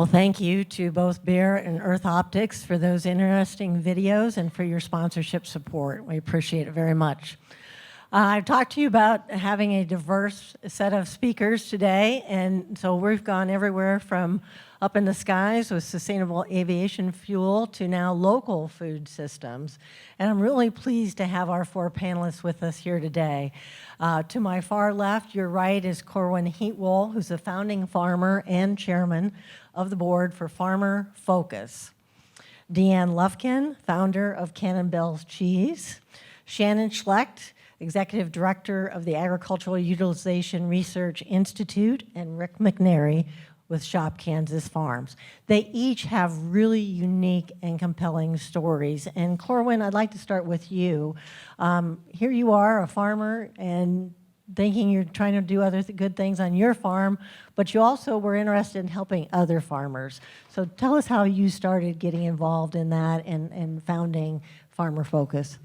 Well, thank you to both Bear and Earth Optics for those interesting videos and for your sponsorship support. We appreciate it very much. I've talked to you about having a diverse set of speakers today, and so we've gone everywhere from up in the skies with sustainable aviation fuel to now local food systems. And I'm really pleased to have our 4 panelists with us here today. To my far left, your right, is Corwin Heatwole, who's the founding farmer and chairman of the board for Farmer Focus. Deeann Lufkin, founder of CannonBelles Cheese. Shannon Schlecht, executive director of the Agricultural Utilization Research Institute, and Rick McNary with Shop Kansas Farms. They each have really unique and compelling stories. And Corwin, I'd like to start with you. Here you are, a farmer, and thinking you're trying to do other good things on your farm, but you also were interested in helping other farmers. So tell us how you started getting involved in that and founding Farmer Focus.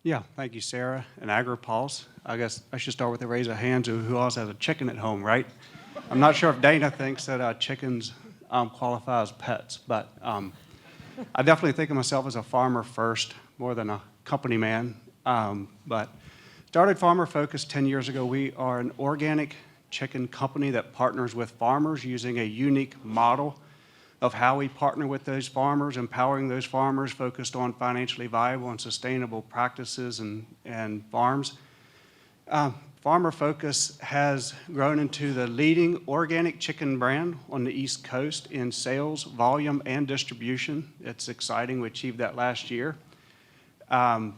Yeah, thank you, Sara. And Agri-Pulse. I guess I should start with a raise of hands who else has a chicken at home, right? I'm not sure if Dana thinks that chickens qualify as pets, but I definitely think of myself as a farmer first, more than a company man. But started Farmer Focus 10 years ago. We are an organic chicken company that partners with farmers using a unique model of how we partner with those farmers, empowering those farmers focused on financially viable and sustainable practices and farms. Farmer Focus has grown into the leading organic chicken brand on the East Coast in sales, volume, and distribution. It's exciting. We achieved that last year. And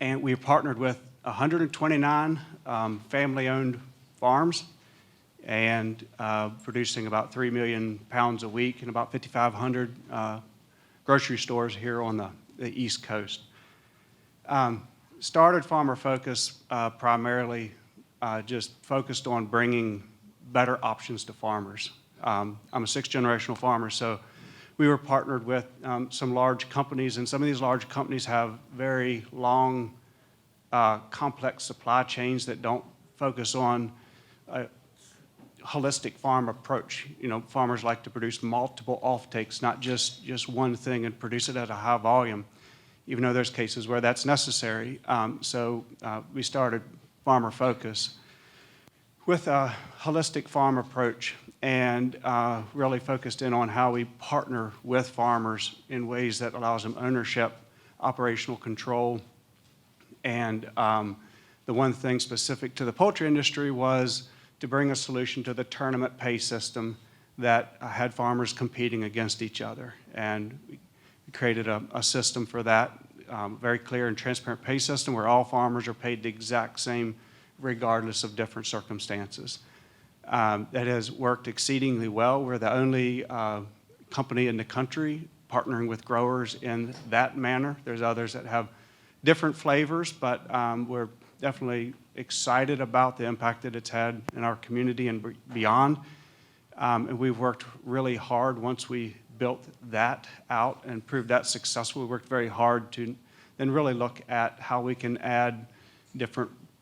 we partnered with 129 family-owned farms and producing about 3 million pounds a week in about 5,500 grocery stores here on the East Coast. Started Farmer Focus primarily just focused on bringing better options to farmers. I'm a 6th-generational farmer, so we were partnered with some large companies, and some of these large companies have very long, complex supply chains that don't focus on a holistic farm approach. You know, farmers like to produce multiple offtakes, not just one thing, and produce it at a high volume, even though there's cases where that's necessary. So we started Farmer Focus with a holistic farm approach and really focused in on how we partner with farmers in ways that allows them ownership, operational control, and the one thing specific to the poultry industry was to bring a solution to the tournament pay system that had farmers competing against each other. And we created a system for that, very clear and transparent pay system where all farmers are paid the exact same regardless of different circumstances. That has worked exceedingly well. We're the only company in the country partnering with growers in that manner. There's others that have different flavors, but we're definitely excited about the impact that it's had in our community and beyond. And we've worked really hard once we built that out and proved that successful. We worked very hard to then really look at how we can add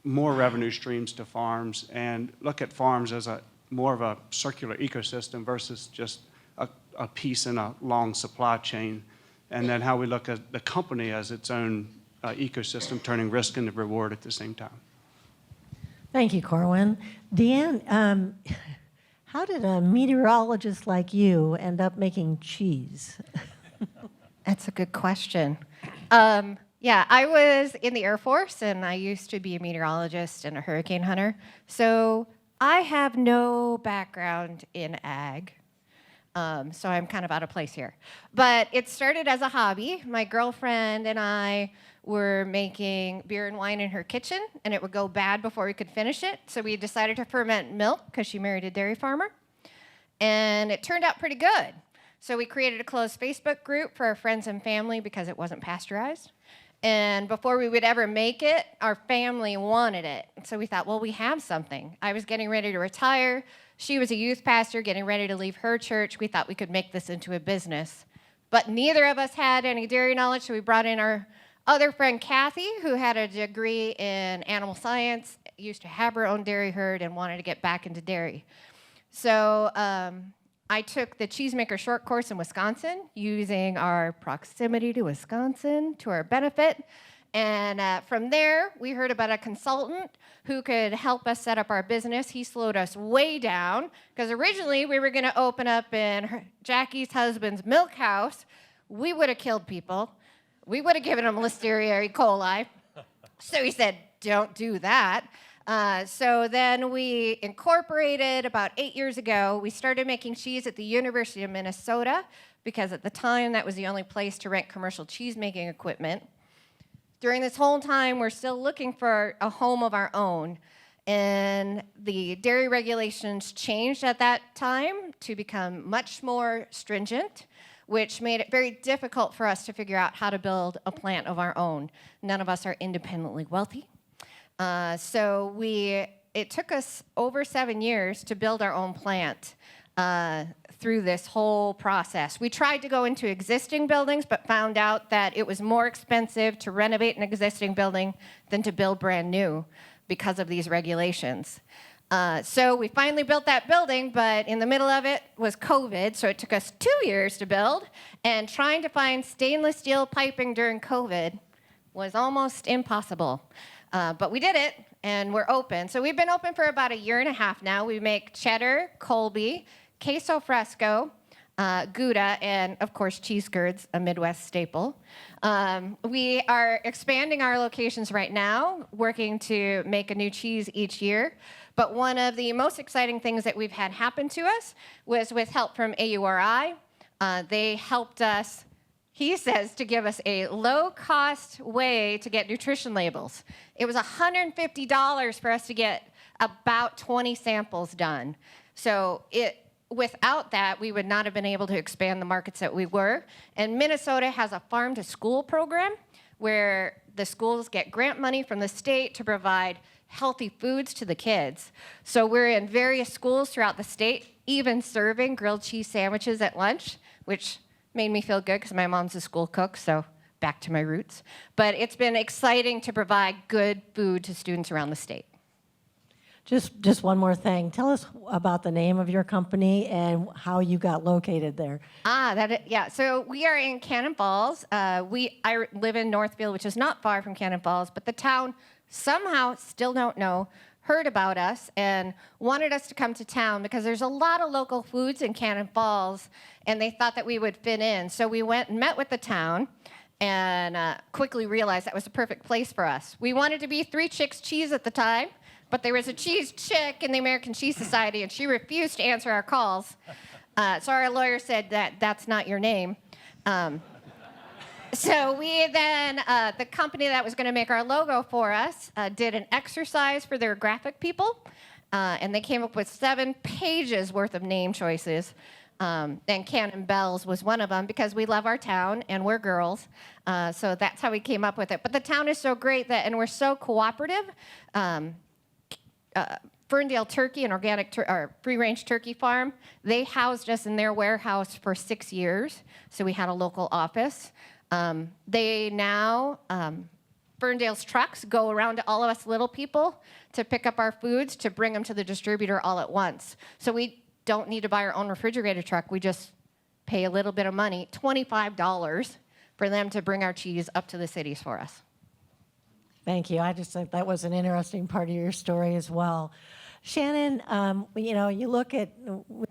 more revenue streams to farms and look at farms as more of a circular ecosystem versus just a piece in a long supply chain. And then how we look at the company as its own ecosystem, turning risk into reward at the same time. Thank you, Corwin. Deeann, how did a meteorologist like you end up making cheese? That's a good question. Yeah, I was in the Air Force, and I used to be a meteorologist and a hurricane hunter. So I have no background in ag. So I'm kind of out of place here. But it started as a hobby. My girlfriend and I were making beer and wine in her kitchen, and it would go bad before we could finish it. So we decided to ferment milk because she married a dairy farmer. And it turned out pretty good. So we created a closed Facebook group for our friends and family because it wasn't pasteurized. And before we would ever make it, our family wanted it. So we thought, well, we have something. I was getting ready to retire. She was a youth pastor getting ready to leave her church. We thought we could make this into a business. But neither of us had any dairy knowledge, so we brought in our other friend, Kathy, who had a degree in animal science, used to have her own dairy herd, and wanted to get back into dairy. So I took the cheesemaker short course in Wisconsin, using our proximity to Wisconsin to our benefit. And from there, we heard about a consultant who could help us set up our business. He slowed us way down, because originally we were going to open up in Jackie's husband's milk house. We would have killed people. We would have given them Listeria E. coli. So he said, don't do that. So then we incorporated about 8 years ago. We started making cheese at the University of Minnesota, because at the time that was the only place to rent commercial cheese-making equipment. During this whole time, we're still looking for a home of our own. And the dairy regulations changed at that time to become much more stringent, which made it very difficult for us to figure out how to build a plant of our own. None of us are independently wealthy. So it took us over 7 years to build our own plant through this whole process. We tried to go into existing buildings, but found out that it was more expensive to renovate an existing building than to build brand new because of these regulations. So we finally built that building, but in the middle of it was COVID, so it took us 2 years to build, and trying to find stainless steel piping during COVID was almost impossible. But we did it, and we're open. So we've been open for about 1.5 years now. We make cheddar, Colby, queso fresco, Gouda, and of course cheese curds, a Midwest staple. We are expanding our locations right now, working to make a new cheese each year. But one of the most exciting things that we've had happen to us was with help from AURI. They helped us, he says, to give us a low-cost way to get nutrition labels. It was $150 for us to get about 20 samples done. So without that, we would not have been able to expand the markets that we were. And Minnesota has a farm-to-school program where the schools get grant money from the state to provide healthy foods to the kids. So we're in various schools throughout the state, even serving grilled cheese sandwiches at lunch, which made me feel good because my mom's a school cook, so back to my roots. But it's been exciting to provide good food to students around the state. Just one more thing. Tell us about the name of your company and how you got located there. Yeah. So we are in CannonBelles. I live in Northfield, which is not far from CannonBelles, but the town somehow, still don't know, heard about us and wanted us to come to town because there's a lot of local foods in CannonBelles, and they thought that we would fit in. So we went and met with the town and quickly realized that was the perfect place for us. We wanted to be Three Chicks Cheese at the time, but there was a cheese chick in the American Cheese Society, and she refused to answer our calls. So our lawyer said that's not your name. So we then, the company that was going to make our logo for us, did an exercise for their graphic people, and they came up with 7 pages worth of name choices. And CannonBelles was one of them because we love our town and we're girls. So that's how we came up with it. But the town is so great and we're so cooperative. Ferndale Turkey, an organic free-range turkey farm, they housed us in their warehouse for 6 years. So we had a local office. Ferndale's trucks go around to all of us little people to pick up our foods to bring them to the distributor all at once. So we don't need to buy our own refrigerator truck. We just pay a little bit of money, $25, for them to bring our cheese up to the cities for us. Thank you. I just think that was an interesting part of your story as well. Shannon, you look at,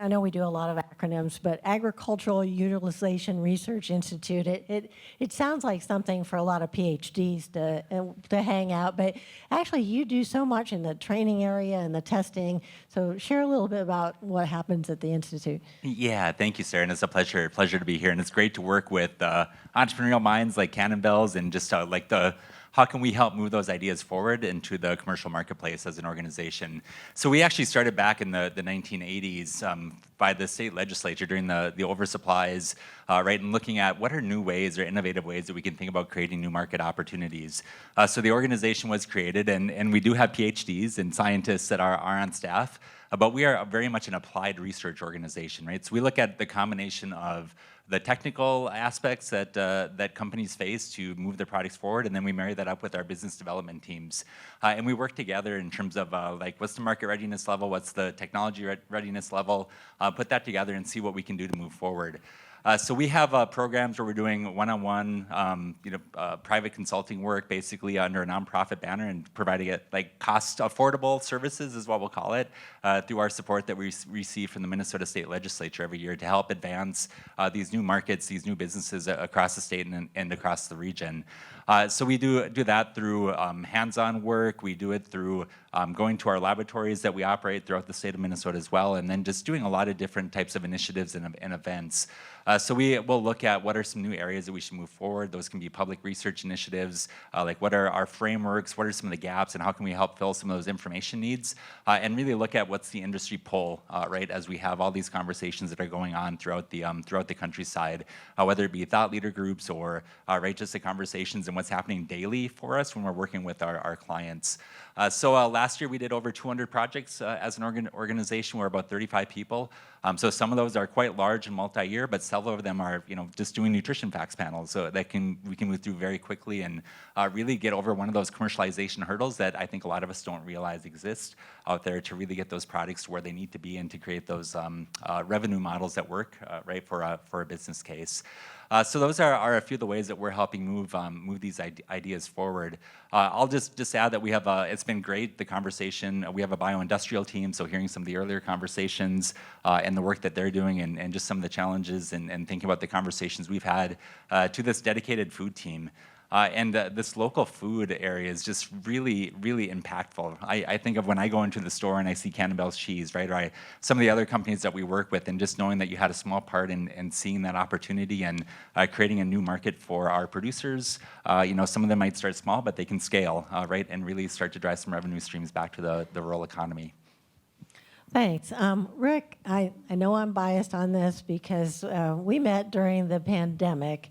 I know we do a lot of acronyms, but Agricultural Utilization Research Institute, it sounds like something for a lot of PhDs to hang out, but actually you do so much in the training area and the testing. So share a little bit about what happens at the Institute. Yeah, thank you, Sara, and it's a pleasure to be here, and it's great to work with entrepreneurial minds like CannonBelles and just how can we help move those ideas forward into the commercial marketplace as an organization? So we actually started back in the 1980s by the state legislature during the oversupplies, right, and looking at what are new ways or innovative ways that we can think about creating new market opportunities. So the organization was created, and we do have PhDs and scientists that are on staff. but we are very much an applied research organization, right? So we look at the combination of the technical aspects that companies face to move their products forward, and then we marry that up with our business development teams. And we work together in terms of like, what's the market readiness level, what's the technology readiness level, put that together and see what we can do to move forward. So we have programs where we're doing one-on-one, private consulting work, basically under a nonprofit banner, and providing it like cost-affordable services is what we'll call it, through our support that we receive from the Minnesota State Legislature every year to help advance these new markets, these new businesses across the state and across the region. So we do that through hands-on work. We do it through going to our laboratories that we operate throughout the state of Minnesota as well, and then just doing a lot of different types of initiatives and events. So we will look at what are some new areas that we should move forward. Those can be public research initiatives, like what are our frameworks, what are some of the gaps, and how can we help fill some of those information needs, and really look at what's the industry pull, right, as we have all these conversations that are going on throughout the countryside, whether it be thought leader groups or right, just the conversations and what's happening daily for us when we're working with our clients. So last year we did over 200 projects as an organization. We're about 35 people. So some of those are quite large and multi-year, but several of them are, just doing nutrition facts panels, so that we can move through very quickly and really get over one of those commercialization hurdles that I think a lot of us don't realize exist out there, to really get those products to where they need to be and to create those revenue models that work, right, for a business case. So those are a few of the ways that we're helping move these ideas forward. I'll just add that we have it's been great, the conversation. We have a bioindustrial team, so hearing some of the earlier conversations and the work that they're doing, and just some of the challenges and thinking about the conversations we've had, to this dedicated food team. And this local food area is just really, really impactful. I think of when I go into the store and I see CannonBelles cheese, right, or some of the other companies that we work with, and just knowing that you had a small part in seeing that opportunity and creating a new market for our producers. Some of them might start small, but they can scale, right, and really start to drive some revenue streams back to the rural economy. Thanks. Rick, I know I'm biased on this because we met during the pandemic,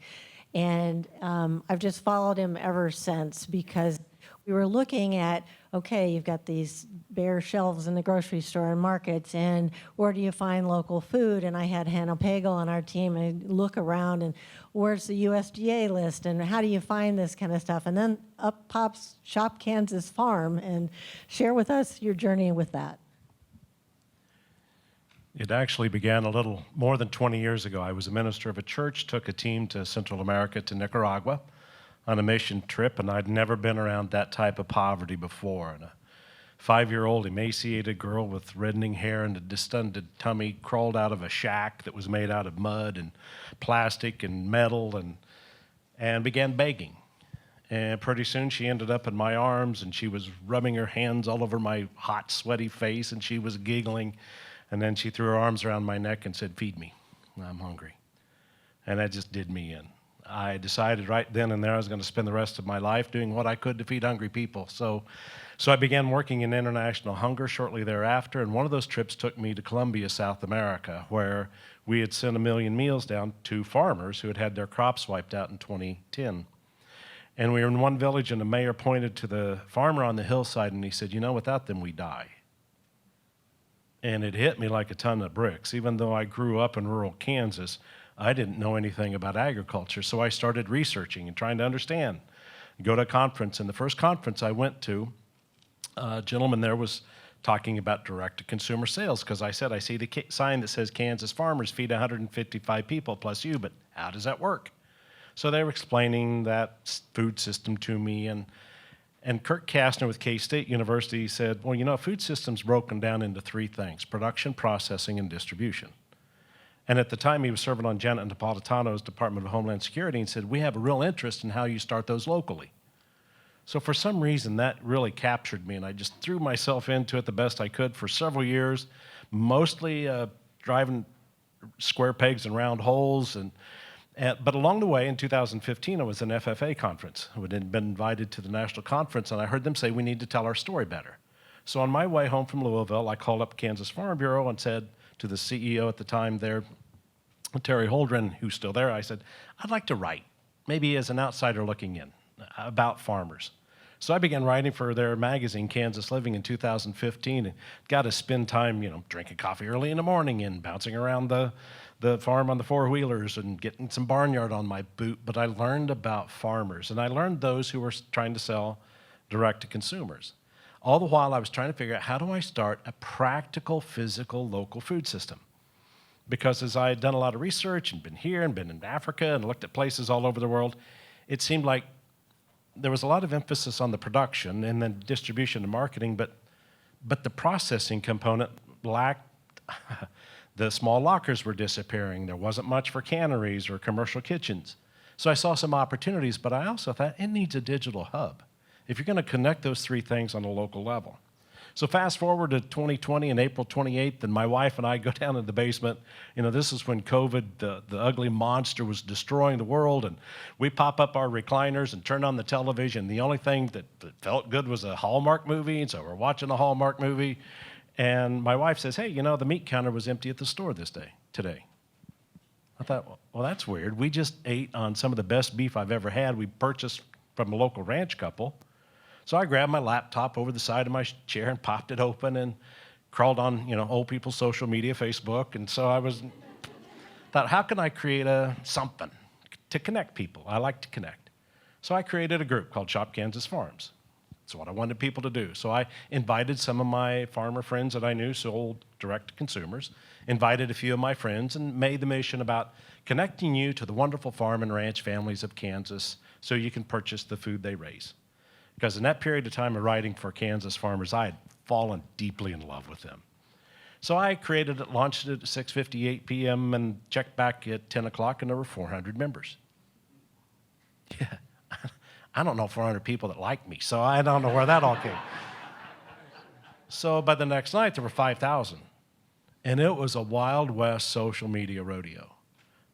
and I've just followed him ever since, because we were looking at, okay, you've got these bare shelves in the grocery store and markets, and where do you find local food? And I had Hannah Pagel on our team, and I'd look around, and where's the USDA list, and how do you find this kind of stuff? And then up pops Shop Kansas Farm, and share with us your journey with that. It actually began a little more than 20 years ago. I was a minister of a church, took a team to Central America, to Nicaragua, on a mission trip, and I'd never been around that type of poverty before. And a 5-year-old emaciated girl with reddening hair and a distended tummy crawled out of a shack that was made out of mud and plastic and metal, and began begging. And pretty soon she ended up in my arms, and she was rubbing her hands all over my hot, sweaty face, and she was giggling. And then she threw her arms around my neck and said, "Feed me, I'm hungry." And that just did me in. I decided right then and there I was going to spend the rest of my life doing what I could to feed hungry people. So I began working in international hunger shortly thereafter, and one of those trips took me to Colombia, South America, where we had sent 1 million meals down to farmers who had had their crops wiped out in 2010. And we were in one village, and the mayor pointed to the farmer on the hillside, and he said, "Without them we die." And it hit me like a ton of bricks. Even though I grew up in rural Kansas, I didn't know anything about agriculture. So I started researching and trying to understand. Go to a conference, and the first conference I went to, a gentleman there was talking about direct-to-consumer sales, because I said, "I see the sign that says Kansas farmers feed 155 people plus you, but how does that work?" So they were explaining that food system to me, and Kirk Kastner with K-State University said, "Well, a food system's broken down into 3 things: production, processing, and distribution." And at the time, he was serving on Janet Napolitano's Department of Homeland Security, and said, "We have a real interest in how you start those locally." So for some reason, that really captured me, and I just threw myself into it the best I could for several years, mostly driving square pegs and round holes. But along the way, in 2015, I was at an FFA conference. I had been invited to the national conference, and I heard them say, "We need to tell our story better." So on my way home from Louisville, I called up Kansas Farm Bureau and said to the CEO at the time there, Terry Holdren, who's still there, I said, "I'd like to write, maybe as an outsider looking in, about farmers." So I began writing for their magazine, Kansas Living, in 2015, and got to spend time, drinking coffee early in the morning and bouncing around the farm on the four-wheelers and getting some barnyard on my boot. But I learned about farmers, and I learned those who were trying to sell direct to consumers. All the while, I was trying to figure out, how do I start a practical, physical, local food system? Because as I had done a lot of research and been here and been in Africa and looked at places all over the world, it seemed like there was a lot of emphasis on the production and then distribution and marketing, but the processing component lacked. The small lockers were disappearing. There wasn't much for canneries or commercial kitchens. So I saw some opportunities, but I also thought it needs a digital hub if you're going to connect those three things on a local level. So fast forward to 2020 and April 28th, and my wife and I go down in the basement. This is when COVID, the ugly monster, was destroying the world, and we pop up our recliners and turn on the television. The only thing that felt good was a Hallmark movie, and so we're watching a Hallmark movie. And my wife says, hey, the meat counter was empty at the store today. I thought, well, that's weird. We just ate on some of the best beef I've ever had. We purchased from a local ranch couple. So I grabbed my laptop over the side of my chair and popped it open and crawled on, old people's social media, Facebook. And so I thought, how can I create something to connect people? I like to connect. So I created a group called Shop Kansas Farms. That's what I wanted people to do. So I invited some of my farmer friends that I knew sold direct to consumers, invited a few of my friends, and made the mission about connecting you to the wonderful farm and ranch families of Kansas so you can purchase the food they raise. Because in that period of time of writing for Kansas farmers, I had fallen deeply in love with them. So I created it, launched it at 6:58 p.m., and checked back at 10 o'clock, and there were 400 members. Yeah, I don't know 400 people that like me, so I don't know where that all came. So by the next night, there were 5,000. And it was a Wild West social media rodeo.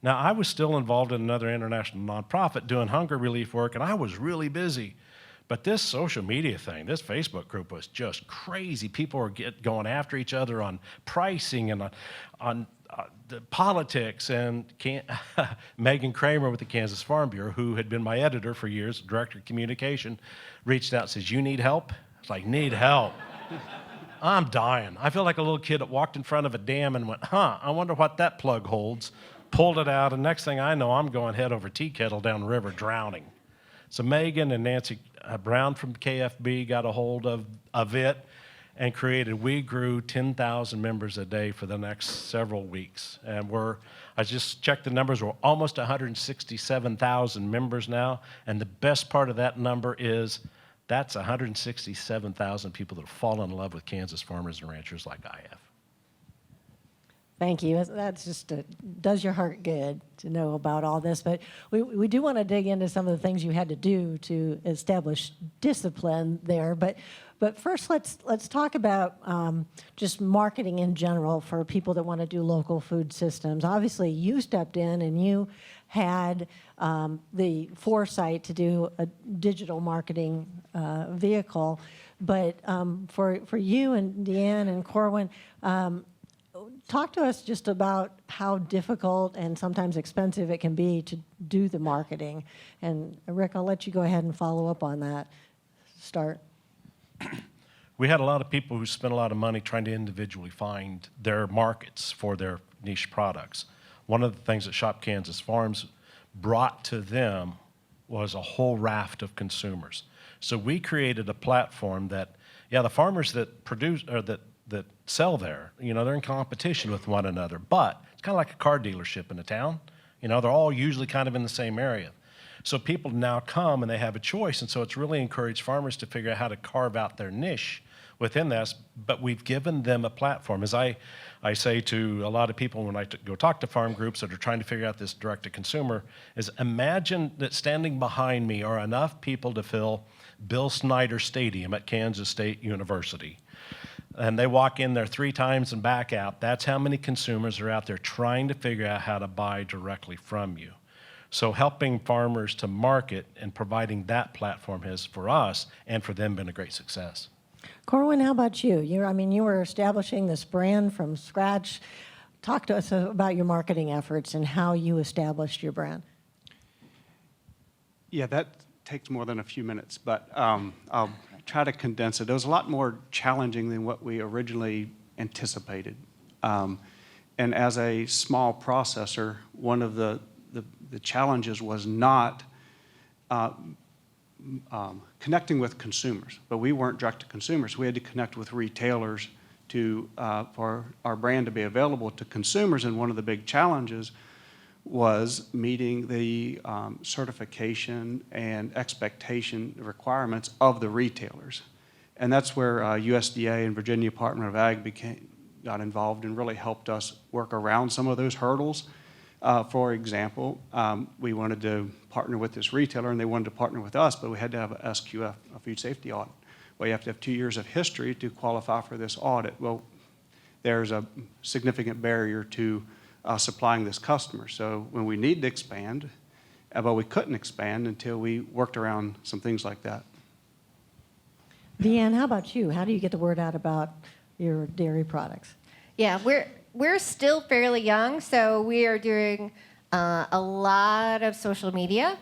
Now, I was still involved in another international nonprofit doing hunger relief work, and I was really busy. But this social media thing, this Facebook group was just crazy. People were going after each other on pricing and on the politics. And Megan Kramer with the Kansas Farm Bureau, who had been my editor for years, director of communication, reached out and says, you need help? I was like, need help? I'm dying. I feel like a little kid that walked in front of a dam and went, I wonder what that plug holds. Pulled it out, and next thing I know, I'm going head over tea kettle down the river drowning. So Megan and Nancy Brown from KFB got a hold of it and we grew 10,000 members a day for the next several weeks. And I just checked the numbers, we're almost 167,000 members now. And the best part of that number is that's 167,000 people that have fallen in love with Kansas farmers and ranchers like I have. Thank you. That's just does your heart good to know about all this. But we do want to dig into some of the things you had to do to establish discipline there. But first, let's talk about just marketing in general for people that want to do local food systems. Obviously, you stepped in and you had the foresight to do a digital marketing vehicle. But for you and Deeann and Corwin, talk to us just about how difficult and sometimes expensive it can be to do the marketing. And Rick, I'll let you go ahead and follow up on that. Start. We had a lot of people who spent a lot of money trying to individually find their markets for their niche products. One of the things that Shop Kansas Farms brought to them was a whole raft of consumers. So we created a platform that, the farmers that produce or that sell there, they're in competition with one another, but it's kind of like a car dealership in a town. They're all usually kind of in the same area. So people now come and they have a choice, and so it's really encouraged farmers to figure out how to carve out their niche within this, but we've given them a platform. As I say to a lot of people when I go talk to farm groups that are trying to figure out this direct-to-consumer, is imagine that standing behind me are enough people to fill Bill Snyder Stadium at Kansas State University. And they walk in there 3 times and back out. That's how many consumers are out there trying to figure out how to buy directly from you. So helping farmers to market and providing that platform has, for us and for them, been a great success. Corwin, how about you? You were establishing this brand from scratch. Talk to us about your marketing efforts and how you established your brand. Yeah, takes more than a few minutes, but I'll try to condense it. It was a lot more challenging than what we originally anticipated. And as a small processor, one of the challenges was not connecting with consumers, but we weren't direct to consumers. We had to connect with retailers for our brand to be available to consumers, and one of the big challenges was meeting the certification and expectation requirements of the retailers. And that's where USDA and Virginia Department of Ag got involved and really helped us work around some of those hurdles. For example, we wanted to partner with this retailer, and they wanted to partner with us, but we had to have a SQF, a food safety audit. Well, you have to have 2 years of history to qualify for this audit. Well, there's a significant barrier to supplying this customer. So when we need to expand, but we couldn't expand until we worked around some things like that. Deeann, how about you? How do you get the word out about your dairy products? Yeah, we're still fairly young, so we are doing a lot of social media.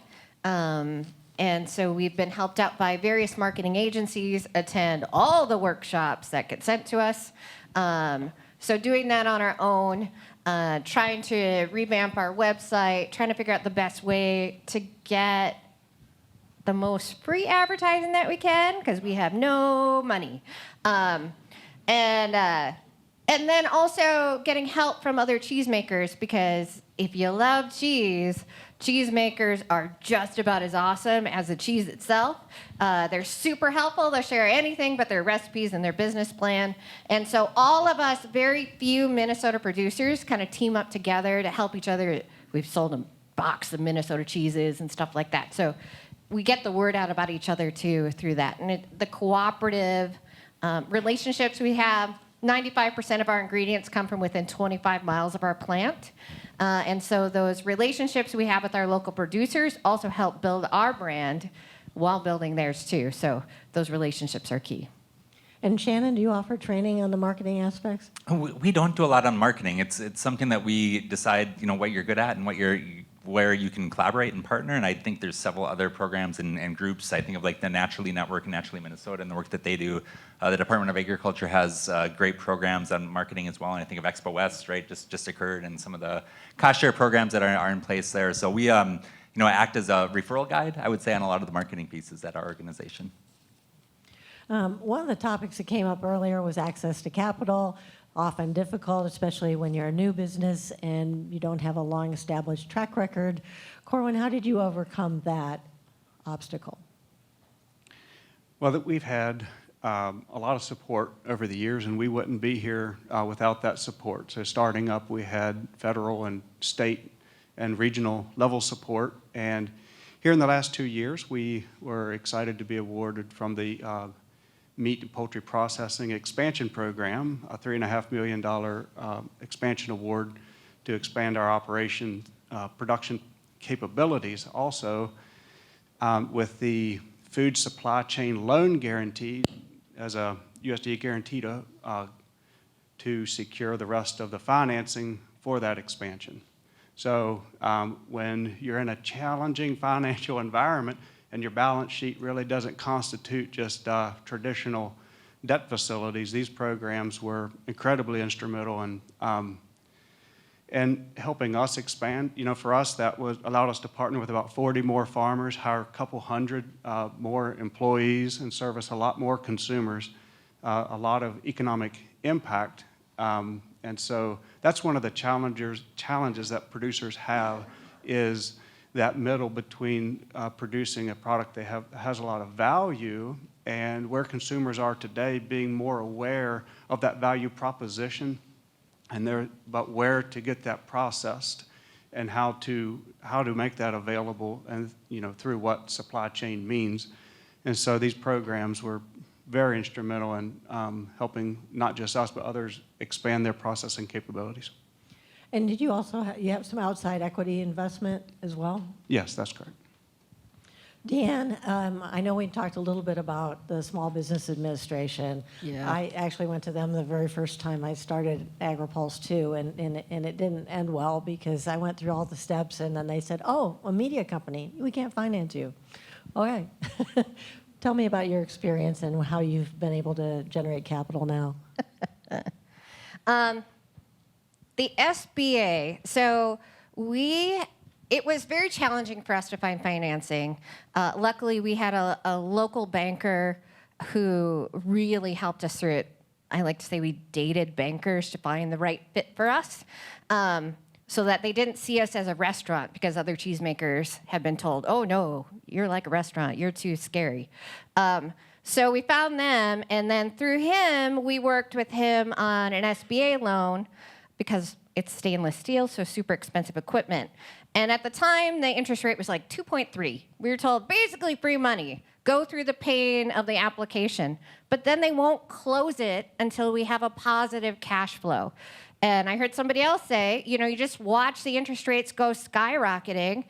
And so we've been helped out by various marketing agencies, attend all the workshops that get sent to us. So doing that on our own, trying to revamp our website, trying to figure out the best way to get the most free advertising that we can, because we have no money. And then also getting help from other cheesemakers, because if you love cheese, cheesemakers are just about as awesome as the cheese itself. They're super helpful. They'll share anything but their recipes and their business plan. And so all of us, very few Minnesota producers, kind of team up together to help each other. We've sold a box of Minnesota cheeses and stuff like that. So we get the word out about each other, too, through that. And the cooperative relationships we have, 95% of our ingredients come from within 25 miles of our plant. And so those relationships we have with our local producers also help build our brand while building theirs too. So those relationships are key. And Shannon, do you offer training on the marketing aspects? We don't do a lot on marketing. It's something that we decide, what you're good at and where you can collaborate and partner. And I think there's several other programs and groups. I think of like the Naturally Network and Naturally Minnesota and the work that they do. The Department of Agriculture has great programs on marketing as well. And I think of Expo West, right, just occurred, and some of the cost share programs that are in place there. So we act as a referral guide, I would say, on a lot of the marketing pieces at our organization. One of the topics that came up earlier was access to capital, often difficult, especially when you're a new business and you don't have a long-established track record. Corwin, how did you overcome that obstacle? Well, we've had a lot of support over the years, and we wouldn't be here without that support. So starting up, we had federal and state and regional level support. And here in the last 2 years, we were excited to be awarded from the Meat and Poultry Processing Expansion Program, a $3.5 million expansion award to expand our production capabilities. Also, with the Food Supply Chain Loan Guarantee as a USDA guarantee to secure the rest of the financing for that expansion. So when you're in a challenging financial environment, and your balance sheet really doesn't constitute just traditional debt facilities, these programs were incredibly instrumental in helping us expand. For us, that allowed us to partner with about 40 more farmers, hire a couple hundred more employees, and service a lot more consumers, a lot of economic impact. And so that's one of the challenges that producers have, is that middle between producing a product that has a lot of value and where consumers are today, being more aware of that value proposition but where to get that processed and how to make that available, and through what supply chain means. And so these programs were very instrumental in helping not just us but others expand their processing capabilities. And did you also you have some outside equity investment as well? Yes, that's correct. Deeann, I know we talked a little bit about the Small Business Administration. Yeah. I actually went to them the very first time I started Agri-Pulse too, and it didn't end well because I went through all the steps and then they said, oh, a media company, we can't finance you. Okay. Tell me about your experience and how you've been able to generate capital now. The SBA, so it was very challenging for us to find financing. Luckily, we had a local banker who really helped us through it. I like to say we dated bankers to find the right fit for us, so that they didn't see us as a restaurant, because other cheesemakers had been told, oh no, you're like a restaurant, you're too scary. So we found them, and then through him, we worked with him on an SBA loan, because it's stainless steel, so super expensive equipment. And at the time, the interest rate was like 2.3. We were told, basically free money. Go through the pain of the application. But then they won't close it until we have a positive cash flow. And I heard somebody else say, you just watch the interest rates go skyrocketing,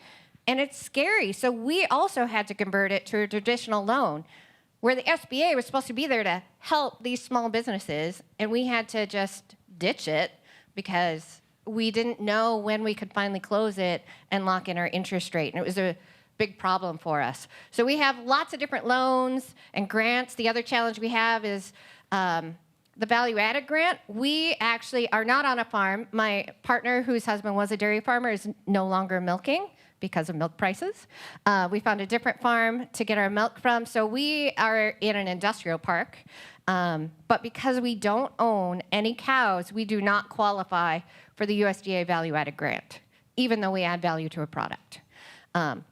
and it's scary. So we also had to convert it to a traditional loan, where the SBA was supposed to be there to help these small businesses, and we had to just ditch it because we didn't know when we could finally close it and lock in our interest rate. And it was a big problem for us. So we have lots of different loans and grants. The other challenge we have is the value-added grant. We actually are not on a farm. My partner, whose husband was a dairy farmer, is no longer milking because of milk prices. We found a different farm to get our milk from. So we are in an industrial park. But because we don't own any cows, we do not qualify for the USDA value-added grant, even though we add value to a product.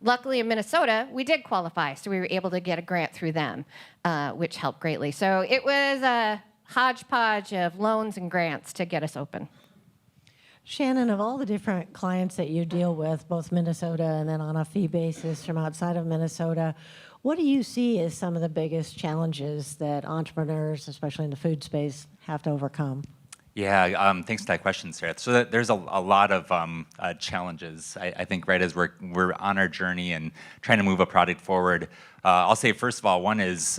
Luckily, in Minnesota, we did qualify, so we were able to get a grant through them, which helped greatly. So it was a hodgepodge of loans and grants to get us open. Shannon, of all the different clients that you deal with, both Minnesota and then on a fee basis from outside of Minnesota, what do you see as some of the biggest challenges that entrepreneurs, especially in the food space, have to overcome? Yeah, thanks for that question, Sarah. So there's a lot of challenges, I think, right, as we're on our journey and trying to move a product forward. I'll say, first of all, one is,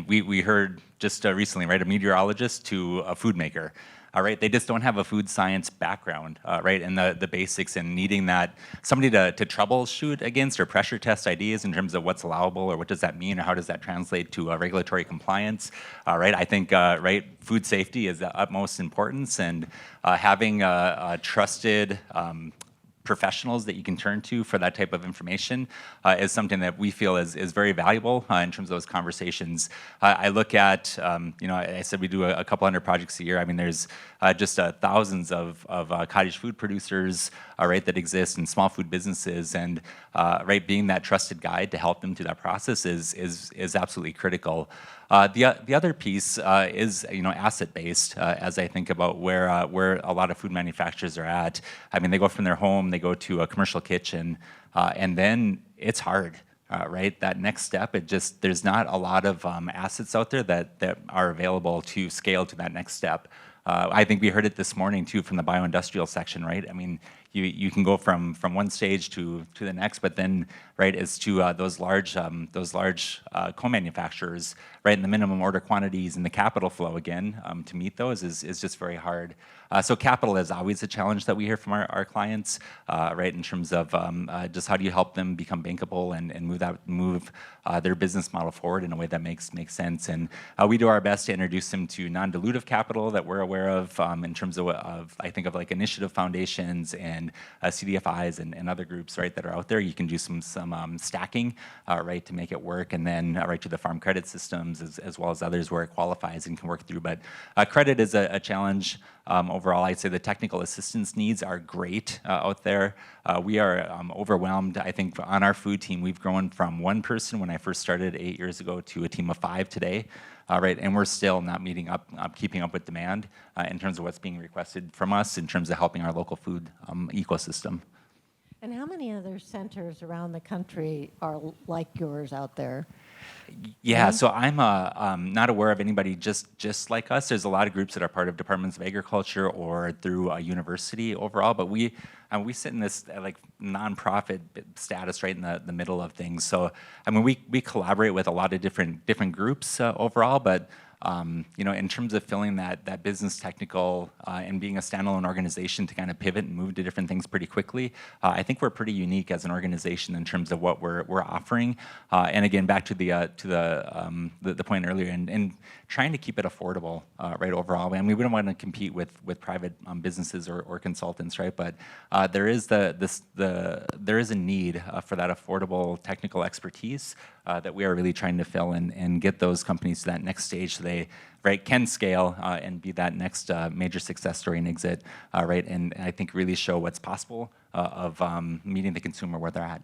we heard just recently, right, a meteorologist to a food maker. All right, they just don't have a food science background, right, and the basics, and needing that somebody to troubleshoot against or pressure test ideas in terms of what's allowable or what does that mean or how does that translate to regulatory compliance, right? I think, right, food safety is the utmost importance, and having a trusted professionals that you can turn to for that type of information is something that we feel is very valuable in terms of those conversations. I look at, I said we do a couple hundred projects a year. I mean, there's just thousands of cottage food producers, right, that exist, and small food businesses, and right, being that trusted guide to help them through that process is absolutely critical. The other piece is asset-based. As I think about where a lot of food manufacturers are at, I mean, they go from their home, they go to a commercial kitchen, and then it's hard. Right, that next step, there's not a lot of assets out there that are available to scale to that next step. I think we heard it this morning too from the bioindustrial section, right? I mean, you can go from one stage to the next, but then right as to those large co-manufacturers, right, and the minimum order quantities and the capital flow again to meet those is just very hard. So capital is always a challenge that we hear from our clients, right, in terms of just how do you help them become bankable and move their business model forward in a way that makes sense. And we do our best to introduce them to non-dilutive capital that we're aware of in terms of I think of like initiative foundations and CDFIs and other groups, right, that are out there. You can do some stacking, right, to make it work, and then right to the farm credit systems as well as others where it qualifies and can work through. But credit is a challenge. Overall, I'd say the technical assistance needs are great out there. We are overwhelmed. I think on our food team, we've grown from one person when I first started 8 years ago to a team of 5 today, right? And we're still not keeping up with demand in terms of what's being requested from us in terms of helping our local food ecosystem. And how many other centers around the country are like yours out there? Yeah, so I'm not aware of anybody just like us. There's a lot of groups that are part of departments of agriculture or through a university overall, but we sit in this like nonprofit status right in the middle of things. So I mean, we collaborate with a lot of different groups overall, but in terms of filling that business technical and being a standalone organization to kind of pivot and move to different things pretty quickly, I think we're pretty unique as an organization in terms of what we're offering. And again, back to the point earlier, and trying to keep it affordable, right, overall. And we wouldn't want to compete with private businesses or consultants, right? But there is there is a need for that affordable technical expertise that we are really trying to fill and get those companies to that next stage so they can scale and be that next major success story and exit, right? And I think really show what's possible of meeting the consumer where they're at.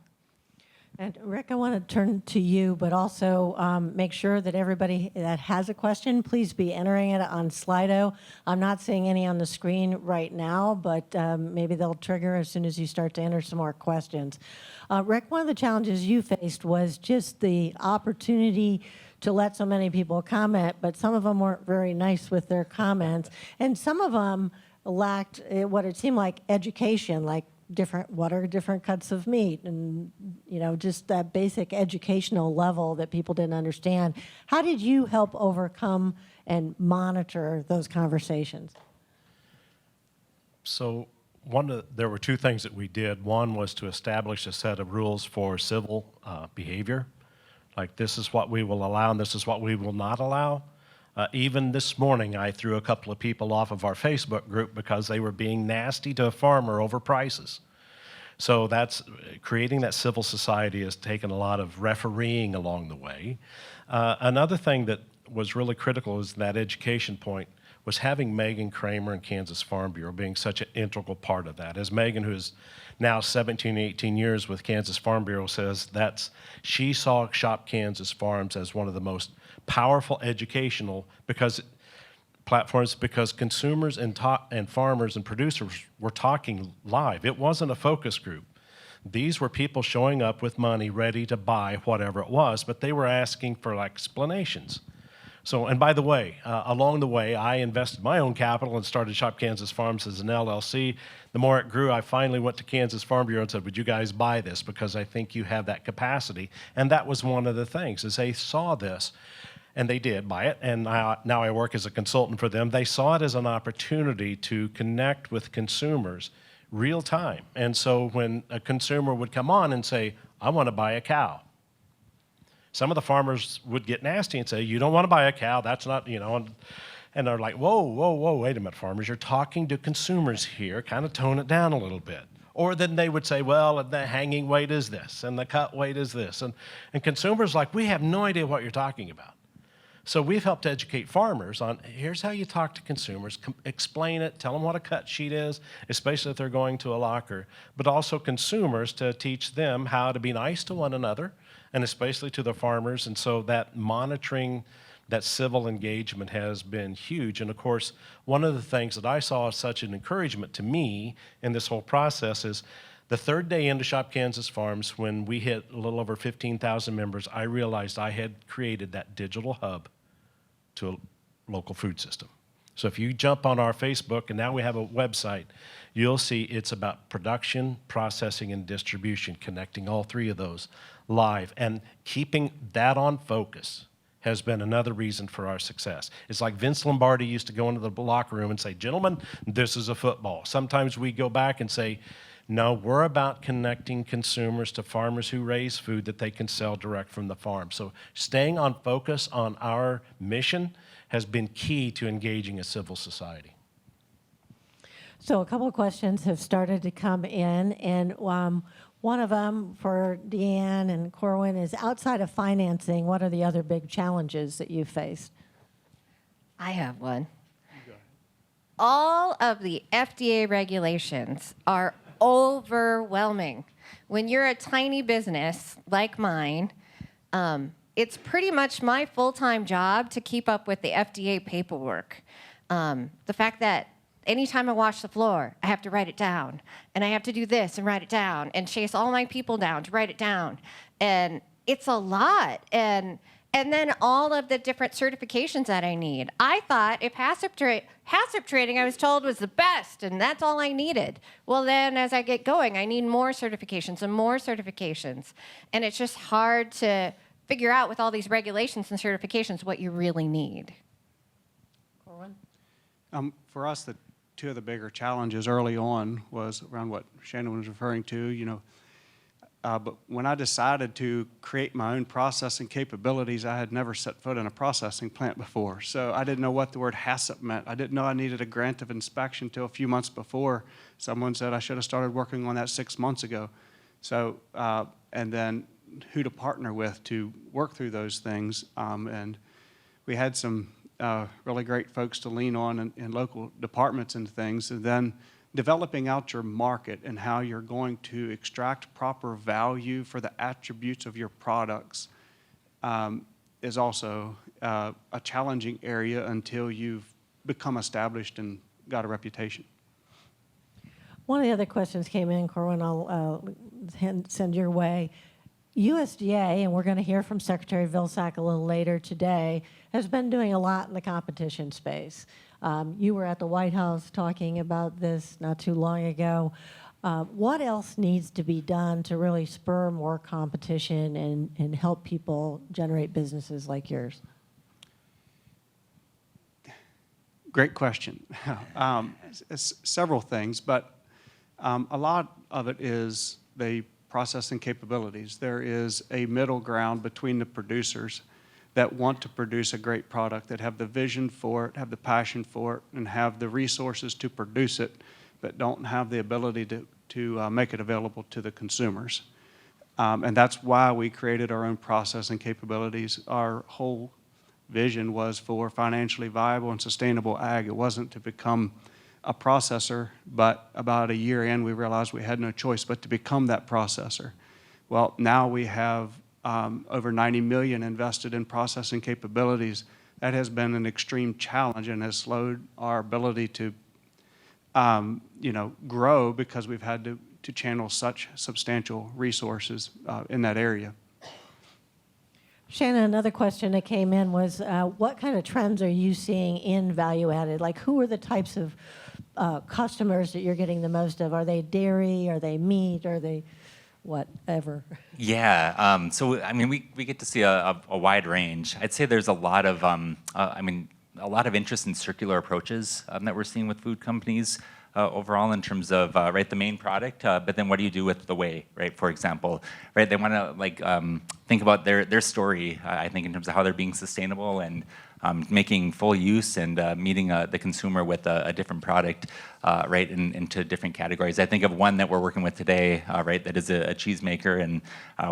And Rick, I want to turn to you, but also make sure that everybody that has a question, please be entering it on Slido. I'm not seeing any on the screen right now, but maybe they'll trigger as soon as you start to enter some more questions. Rick, one of the challenges you faced was just the opportunity to let so many people comment, but some of them weren't very nice with their comments, and some of them lacked what it seemed like education, like what are different cuts of meat, and just that basic educational level that people didn't understand. How did you help overcome and monitor those conversations? So there were two things that we did. One was to establish a set of rules for civil behavior, like this is what we will allow and this is what we will not allow. Even this morning, I threw a couple of people off of our Facebook group because they were being nasty to a farmer over prices. So that's creating that civil society has taken a lot of refereeing along the way. Another thing that was really critical is that education point was having Megan Kramer and Kansas Farm Bureau being such an integral part of that. As Megan, who is now 17, 18 years with Kansas Farm Bureau, says she saw Shop Kansas Farms as one of the most powerful educational platforms because consumers and farmers and producers were talking live. It wasn't a focus group. These were people showing up with money ready to buy whatever it was, but they were asking for explanations. So, and by the way, along the way, I invested my own capital and started Shop Kansas Farms as an LLC. The more it grew, I finally went to Kansas Farm Bureau and said, would you guys buy this? Because I think you have that capacity. And that was one of the things, is they saw this, and they did buy it. And now I work as a consultant for them. They saw it as an opportunity to connect with consumers real time. And so when a consumer would come on and say, I want to buy a cow, some of the farmers would get nasty and say, you don't want to buy a cow, that's not, and they're like, whoa, wait a minute, farmers, you're talking to consumers here, kind of tone it down a little bit. Or then they would say, well, the hanging weight is this, and the cut weight is this. And consumers we have no idea what you're talking about. So we've helped educate farmers on, here's how you talk to consumers, explain it, tell them what a cut sheet is, especially if they're going to a locker, but also consumers to teach them how to be nice to one another, and especially to the farmers. And so that monitoring, that civil engagement has been huge. And of course, one of the things that I saw as such an encouragement to me in this whole process is the third day into Shop Kansas Farms, when we hit a little over 15,000 members, I realized I had created that digital hub to a local food system. So if you jump on our Facebook, and now we have a website, you'll see it's about production, processing, and distribution, connecting all three of those live. And keeping that on focus has been another reason for our success. It's like Vince Lombardi used to go into the locker room and say, gentlemen, this is a football. Sometimes we go back and say, no, we're about connecting consumers to farmers who raise food that they can sell direct from the farm. So staying on focus on our mission has been key to engaging a civil society. So a couple of questions have started to come in, and one of them for Deeann and Corwin is, outside of financing, what are the other big challenges that you faced? I have one. All of the FDA regulations are overwhelming. When you're a tiny business like mine, it's pretty much my full-time job to keep up with the FDA paperwork. The fact that anytime I wash the floor, I have to write it down, and I have to do this and write it down, and chase all my people down to write it down, and it's a lot. And then all of the different certifications that I need. I thought if HACCP training, I was told, was the best, and that's all I needed. Well, then as I get going, I need more certifications and more certifications. And it's just hard to figure out with all these regulations and certifications what you really need. Corwin? For us, the two of the bigger challenges early on was around what Shannon was referring to, but when I decided to create my own processing capabilities, I had never set foot in a processing plant before. So I didn't know what the word HACCP meant. I didn't know I needed a grant of inspection until a few months before. Someone said I should have started working on that 6 months ago. So, and then who to partner with to work through those things. And we had some really great folks to lean on in local departments and things. And then developing out your market and how you're going to extract proper value for the attributes of your products is also a challenging area until you've become established and got a reputation. One of the other questions came in, Corwin, I'll send your way. USDA, and we're going to hear from Secretary Vilsack a little later today, has been doing a lot in the competition space. You were at the White House talking about this not too long ago. What else needs to be done to really spur more competition and help people generate businesses like yours? Great question. It's several things, but a lot of it is the processing capabilities. There is a middle ground between the producers that want to produce a great product, that have the vision for it, have the passion for it, and have the resources to produce it, but don't have the ability to make it available to the consumers. And that's why we created our own processing capabilities. Our whole vision was for financially viable and sustainable ag. It wasn't to become a processor, but about a year in, we realized we had no choice but to become that processor. Well, now we have over $90 million invested in processing capabilities. That has been an extreme challenge and has slowed our ability to, grow because we've had to channel such substantial resources in that area. Shannon, another question that came in was, what kind of trends are you seeing in value added? Like, who are the types of customers that you're getting the most of? Are they dairy? Are they meat? Are they whatever? Yeah, so I mean, we get to see a wide range. I'd say there's a lot of, a lot of interest in circular approaches that we're seeing with food companies overall in terms of, the main product, but then what do you do with the whey, right, for example, right? They want to, think about their story, I think, in terms of how they're being sustainable and making full use and meeting the consumer with a different product, into different categories. I think of one that we're working with today, that is a cheesemaker, and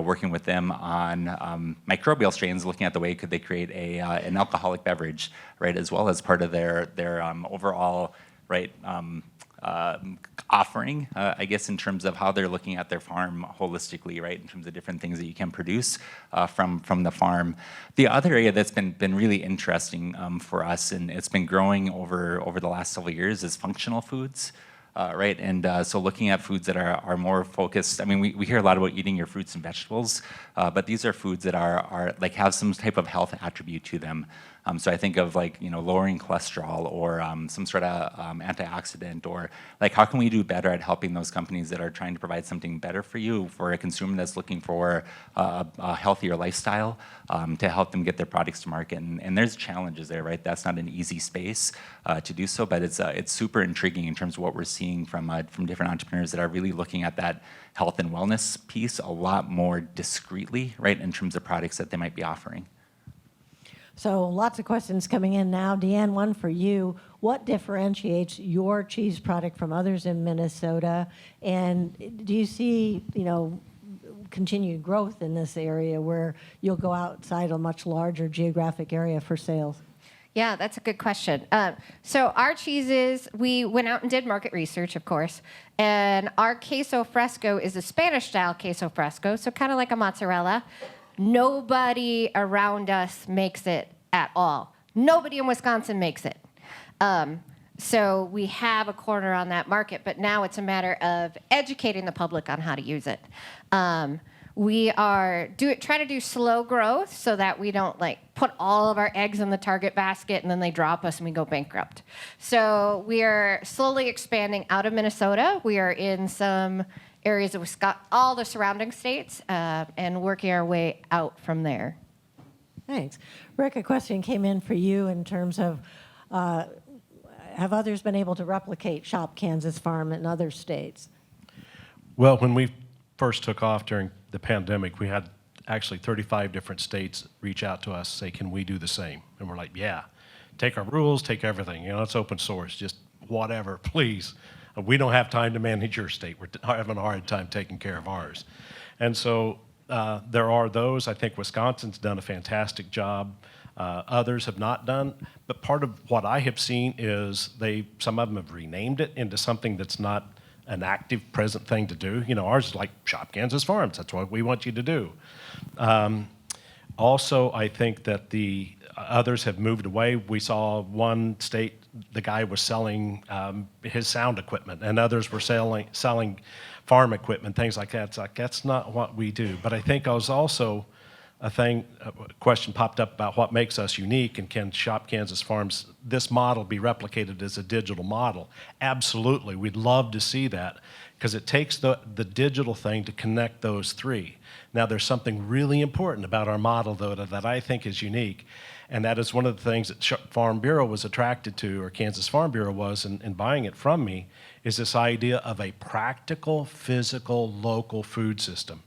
working with them on microbial strains, looking at the way could they create an alcoholic beverage, right, as well as part of their overall, offering, I guess, in terms of how they're looking at their farm holistically, right, in terms of different things that you can produce from the farm. The other area that's been really interesting for us, and it's been growing over the last several years, is functional foods. Right, and so looking at foods that are more focused. I mean, we hear a lot about eating your fruits and vegetables, but these are foods that are have some type of health attribute to them. So I think of lowering cholesterol or some sort of antioxidant, or how can we do better at helping those companies that are trying to provide something better for you, for a consumer that's looking for a healthier lifestyle, to help them get their products to market. And there's challenges there, right? That's not an easy space to do so, but it's super intriguing in terms of what we're seeing from different entrepreneurs that are really looking at that health and wellness piece a lot more discreetly, right, in terms of products that they might be offering. So lots of questions coming in now. Deeann, one for you. What differentiates your cheese product from others in Minnesota? And do you see, continued growth in this area where you'll go outside a much larger geographic area for sales? Yeah, that's a good question. So our cheeses, we went out and did market research, of course, and our queso fresco is a Spanish-style queso fresco, so kind of like a mozzarella. Nobody around us makes it at all. Nobody in Wisconsin makes it. So we have a corner on that market, but now it's a matter of educating the public on how to use it. We are try to do slow growth so that we don't put all of our eggs in the Target basket and then they drop us and we go bankrupt. So we are slowly expanding out of Minnesota. We are in some areas of Wisconsin, all the surrounding states, and working our way out from there. Thanks. Rick, a question came in for you in terms of have others been able to replicate Shop Kansas Farm in other states? Well, when we first took off during the pandemic, we had actually 35 different states reach out to us, say, can we do the same? And we're like, yeah, take our rules, take everything. You know, it's open source, just whatever, please. We don't have time to manage your state. We're having a hard time taking care of ours. And so there are those. I think Wisconsin's done a fantastic job. Others have not done. But part of what I have seen is some of them have renamed it into something that's not an active, present thing to do. You know, ours is like Shop Kansas Farms. That's what we want you to do. Also, I think that the others have moved away. We saw one state, the guy was selling his sound equipment, and others were selling farm equipment, things like that. It's like, that's not what we do. But I think I was also a question popped up about what makes us unique, and can Shop Kansas Farms, this model, be replicated as a digital model? Absolutely, we'd love to see that, because it takes the digital thing to connect those three. Now, there's something really important about our model, though, that I think is unique, and that is one of the things that Farm Bureau was attracted to, or Kansas Farm Bureau was, in buying it from me, is this idea of a practical, physical, local food system.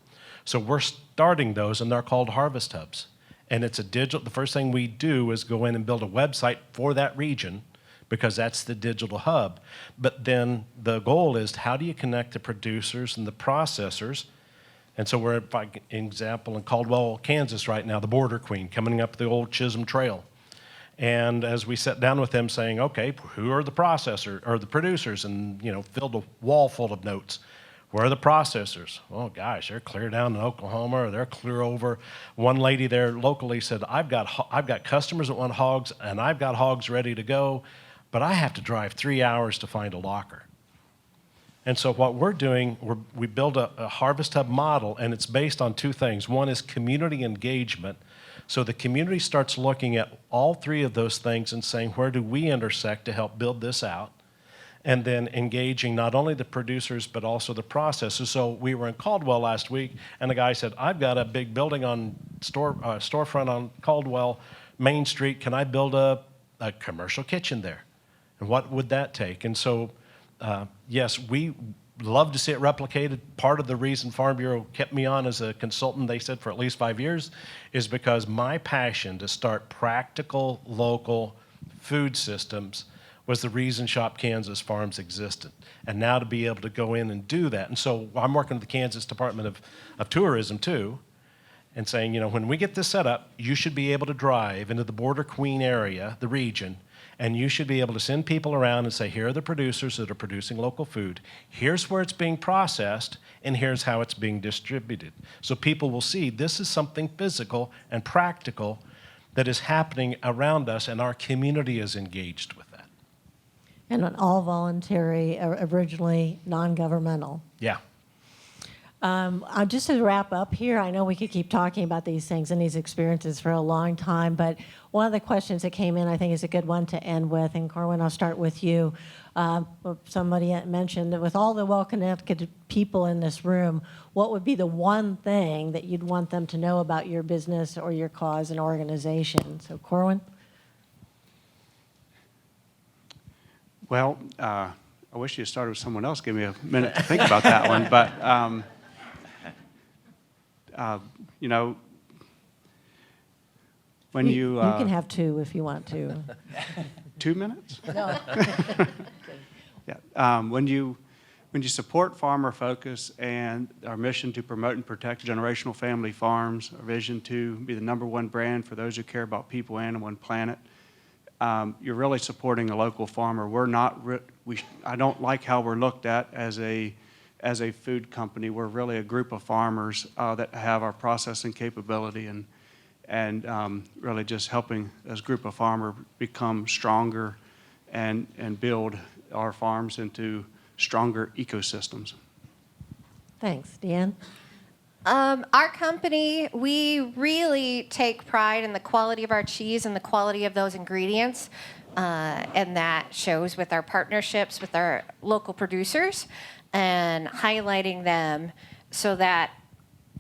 So we're starting those, and they're called harvest hubs. And it's a digital, the first thing we do is go in and build a website for that region, because that's the digital hub. But then the goal is, how do you connect the producers and the processors? And so we're, for example, in Caldwell, Kansas right now, the Border Queen, coming up the old Chisholm Trail. And as we sat down with them saying, okay, who are the processors or the producers? And, you know, filled a wall full of notes. Where are the processors? Oh gosh, they're clear down in Oklahoma, or they're clear over. One lady there locally said, I've got customers that want hogs, and I've got hogs ready to go, but I have to drive 3 hours to find a locker. And so what we're doing, we build a harvest hub model, and it's based on two things. One is community engagement. So the community starts looking at all three of those things and saying, where do we intersect to help build this out? And then engaging not only the producers, but also the processors. So we were in Caldwell last week, and the guy said, I've got a big building on storefront on Caldwell Main Street. Can I build a commercial kitchen there? And what would that take? And so, yes, we love to see it replicated. Part of the reason Farm Bureau kept me on as a consultant, they said, for at least 5 years, is because my passion to start practical, local food systems was the reason Shop Kansas Farms existed. And now to be able to go in and do that. And so I'm working with the Kansas Department of Tourism too, and saying, you know, when we get this set up, you should be able to drive into the Border Queen area, the region, and you should be able to send people around and say, here are the producers that are producing local food. Here's where it's being processed, and here's how it's being distributed. So people will see this is something physical and practical that is happening around us, and our community is engaged with that. And an all voluntary, originally non-governmental. Yeah. Just to wrap up here, I know we could keep talking about these things and these experiences for a long time, but one of the questions that came in, I think, is a good one to end with. And Corwin, I'll start with you. Somebody mentioned that with all the well-connected people in this room, what would be the one thing that you'd want them to know about your business or your cause and organization? So, Corwin? Well, I wish you had started with someone else. Give me a minute to think about that one. But, you know, when you... You can have two if you want to. 2 minutes? No. Yeah. When you support Farmer Focus and our mission to promote and protect generational family farms, our vision to be the #1 brand for those who care about people, animal, and planet, you're really supporting a local farmer. We're not. I don't like how we're looked at as a food company. We're really a group of farmers that have our processing capability and really just helping this group of farmers become stronger and build our farms into stronger ecosystems. Thanks. Deeann? Our company, we really take pride in the quality of our cheese and the quality of those ingredients, and that shows with our partnerships with our local producers and highlighting them so that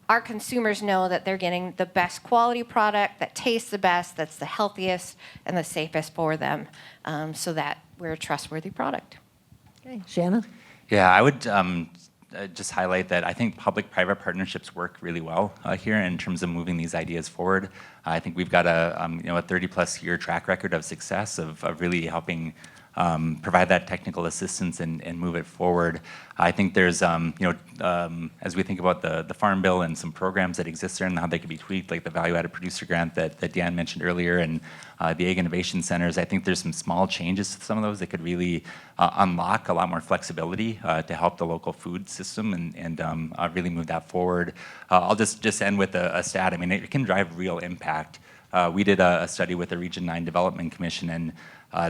our consumers know that they're getting the best quality product that tastes the best, that's the healthiest and the safest for them, so that we're a trustworthy product. Okay, Shannon? Yeah, I would just highlight that I think public-private partnerships work really well here in terms of moving these ideas forward. I think we've got a 30-plus year track record of success of really helping provide that technical assistance and move it forward. I think there's, as we think about the Farm Bill and some programs that exist there and how they can be tweaked, like the value-added producer grant that Deeann mentioned earlier, and the Ag Innovation Centers, I think there's some small changes to some of those that could really unlock a lot more flexibility to help the local food system and really move that forward. I'll just end with a stat. I mean, it can drive real impact. We did a study with the Region 9 Development Commission, and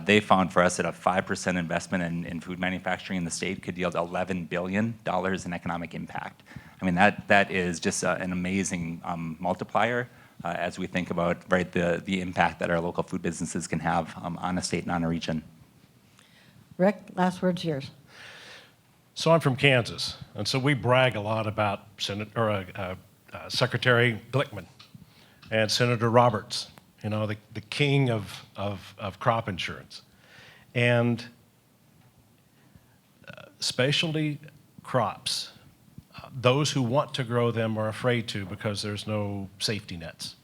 they found for us that a 5% investment in food manufacturing in the state could yield $11 billion in economic impact. I mean, that is just an amazing multiplier as we think about the impact that our local food businesses can have on a state and on a region. Rick, last word's yours. So I'm from Kansas, and so we brag a lot about Secretary Glickman and Senator Roberts, you know, the king of crop insurance. And specialty crops, those who want to grow them are afraid to because there's no safety nets.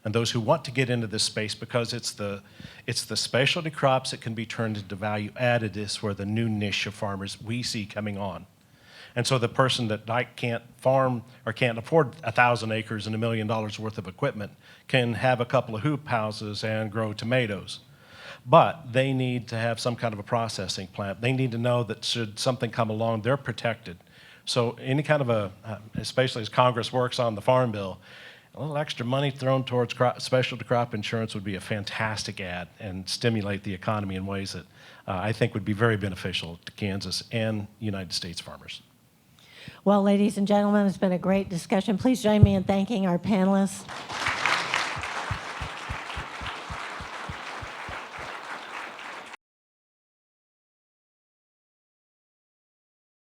And those who want to get into this space because it's the specialty crops that can be turned into value added is where the new niche of farmers we see coming on. And so the person that can't farm or can't afford 1,000 acres and $1 million worth of equipment can have a couple of hoop houses and grow tomatoes. But they need to have some kind of a processing plant. They need to know that should something come along, they're protected. So any kind of especially as Congress works on the Farm Bill, a little extra money thrown towards specialty crop insurance would be a fantastic add and stimulate the economy in ways that I think would be very beneficial to Kansas and United States farmers. Well, ladies and gentlemen, it's been a great discussion. Please join me in thanking our panelists.